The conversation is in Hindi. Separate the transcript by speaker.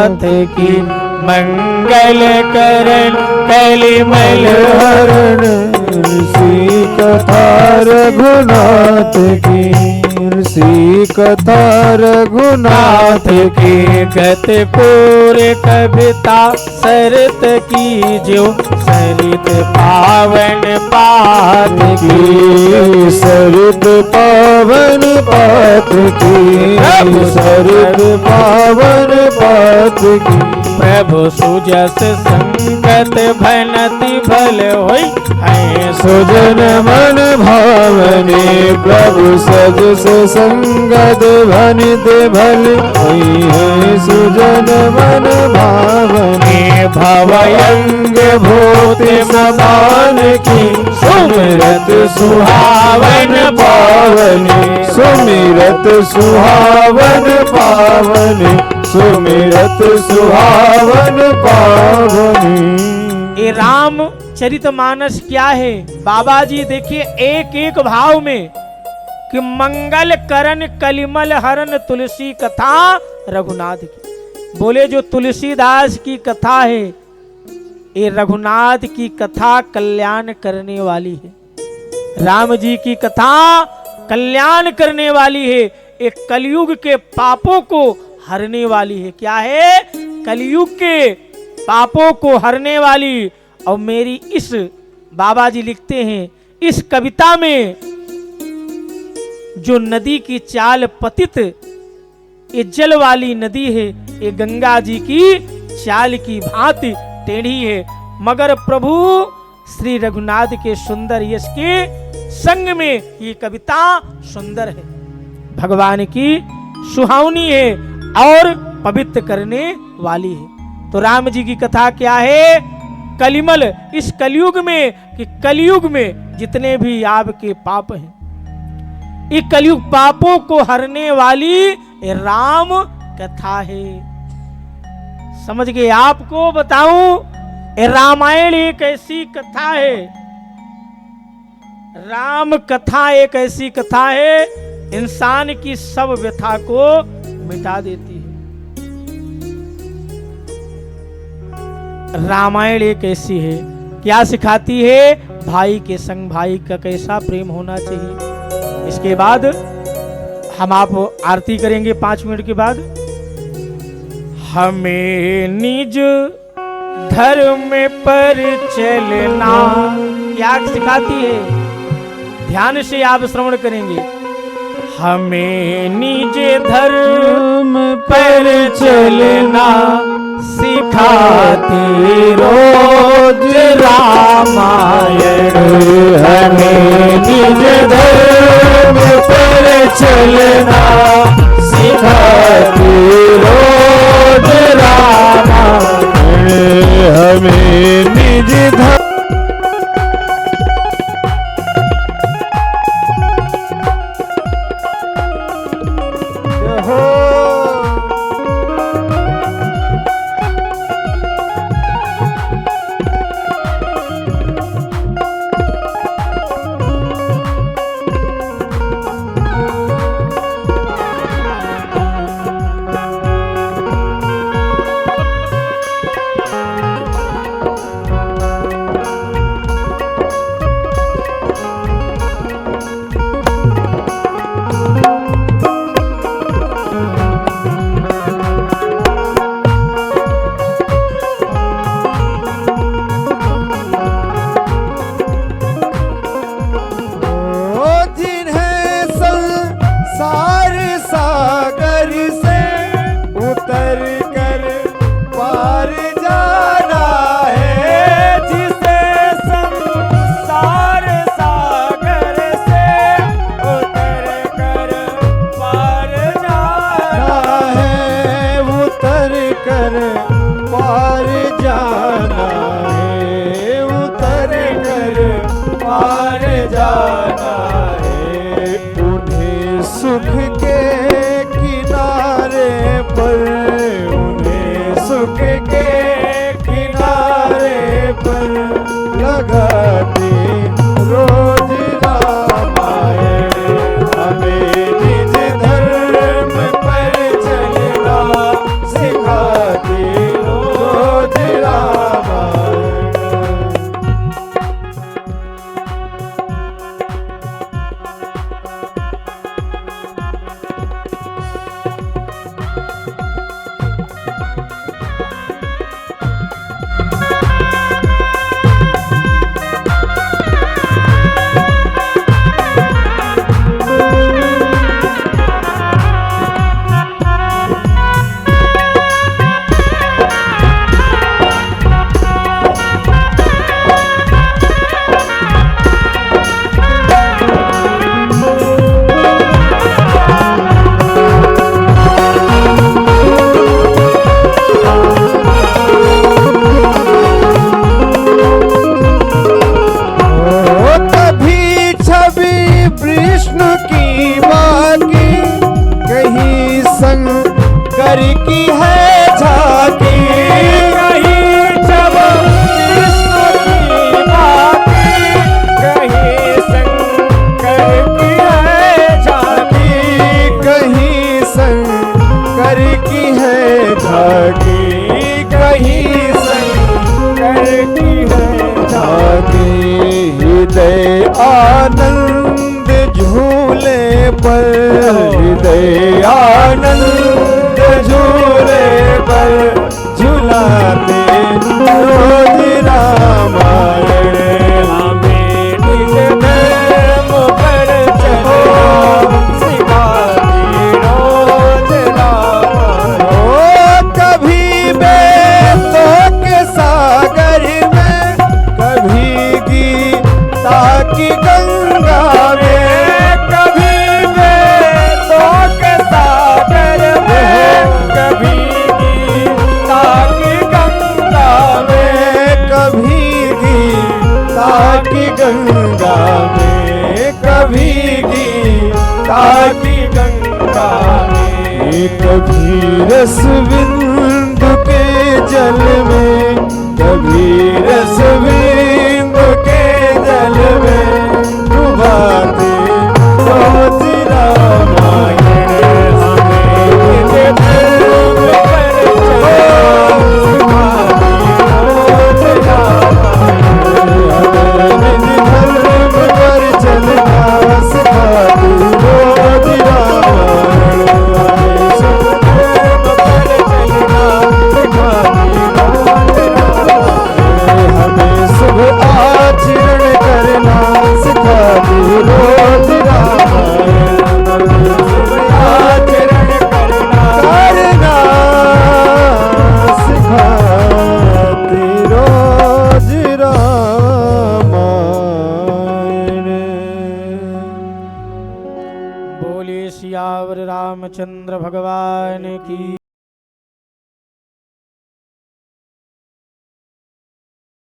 Speaker 1: रघुनाथ की, मंगल करण कलिमल हरण,
Speaker 2: ऋषि कथा रघुनाथ की, ऋषि कथा रघुनाथ की।
Speaker 1: गतपुर कविता सरित की, जो सरित पावन पात की,
Speaker 2: सरित पावन पात की, सरित पावन पात की।
Speaker 1: प्रभु सुजस संगत भनति भल होई है,
Speaker 2: सुजन मन भावने, प्रभु सजस संगत भनित भल होई है, सुजन मन भावने।
Speaker 1: भवयंग भूत समान की, सुमिरत सुहावन पावनी,
Speaker 2: सुमिरत सुहावन पावनी, सुमिरत सुहावन पावनी।
Speaker 1: ये राम चरितमानस क्या है बाबा जी? देखिए एक एक भाव में कि मंगल करण कलिमल हरण, तुलसी कथा रघुनाथ की। बोले जो तुलसीदास की कथा है, ये रघुनाथ की कथा कल्याण करने वाली है। राम जी की कथा कल्याण करने वाली है, एक कलयुग के पापों को हरने वाली है। क्या है? कलयुग के पापों को हरने वाली। और मेरी इस बाबा जी लिखते हैं इस कविता में जो नदी की चाल पतित, ये जल वाली नदी है, ये गंगा जी की चाल की भांति टेढ़ी है, मगर प्रभु श्री रघुनाथ के सुंदर यश के संग में ये कविता सुंदर है, भगवान की सुहावनी है और पवित्र करने वाली है। तो राम जी की कथा क्या है? कलिमल, इस कलयुग में, कि कलयुग में जितने भी आपके पाप हैं, ये कलयुग पापों को हरने वाली राम कथा है। समझ गए? आपको बताऊं, रामायण एक ऐसी कथा है, राम कथा एक ऐसी कथा है, इंसान की सब व्यथा को मिटा देती है। रामायण एक ऐसी है, क्या सिखाती है? भाई के संग भाई का कैसा प्रेम होना चाहिए। इसके बाद हम आप आरती करेंगे 5 मिनट के बाद। हमें निज धर्म पर चलना, क्या सिखाती है? ध्यान से आप श्रवण करेंगे। हमें निज धर्म पर चलना सिखाती रोज रामायण।
Speaker 2: हमें निज धर्म पर चलना सिखाती रोज रामायण। हमें निज धर्म सिखाती शंकर की है झांकी, कहीं जब कृष्ण की बाकी, कहीं शंकर की है झांकी, कहीं शंकर की है झांकी, कहीं शंकर की है झांकी। हृदय आनंद झूले पर, हृदय आनंद झूले पर झुलाते रोज रामायण। हमें निज धर्म पर चलो सिखाती रोज रामायण। ओ कभी बेतों के सागर में, कभी गीता की गंगा में, कभी वेदों के सागर में, कभी गीता की गंगा में, कभी गीता की गंगा में, कभी गीता की गंगा में। कभी रस बिंदु के जल में, कभी रस बिंदु के जल में डुबाते रोज रामायण। हमें निज धर्म पर चलो सिखाती रोज रामायण। हमें निज धर्म पर चलना सिखाती रोज रामायण। हमें शुभ धर्म पर चलना सिखाती रोज रामायण। हमें शुभ आचरण करना सिखाती रोज रामायण। हमें शुभ आचरण करना सिखाती रोज रामायण।
Speaker 1: बोलिए सियावर रामचंद्र भगवान की।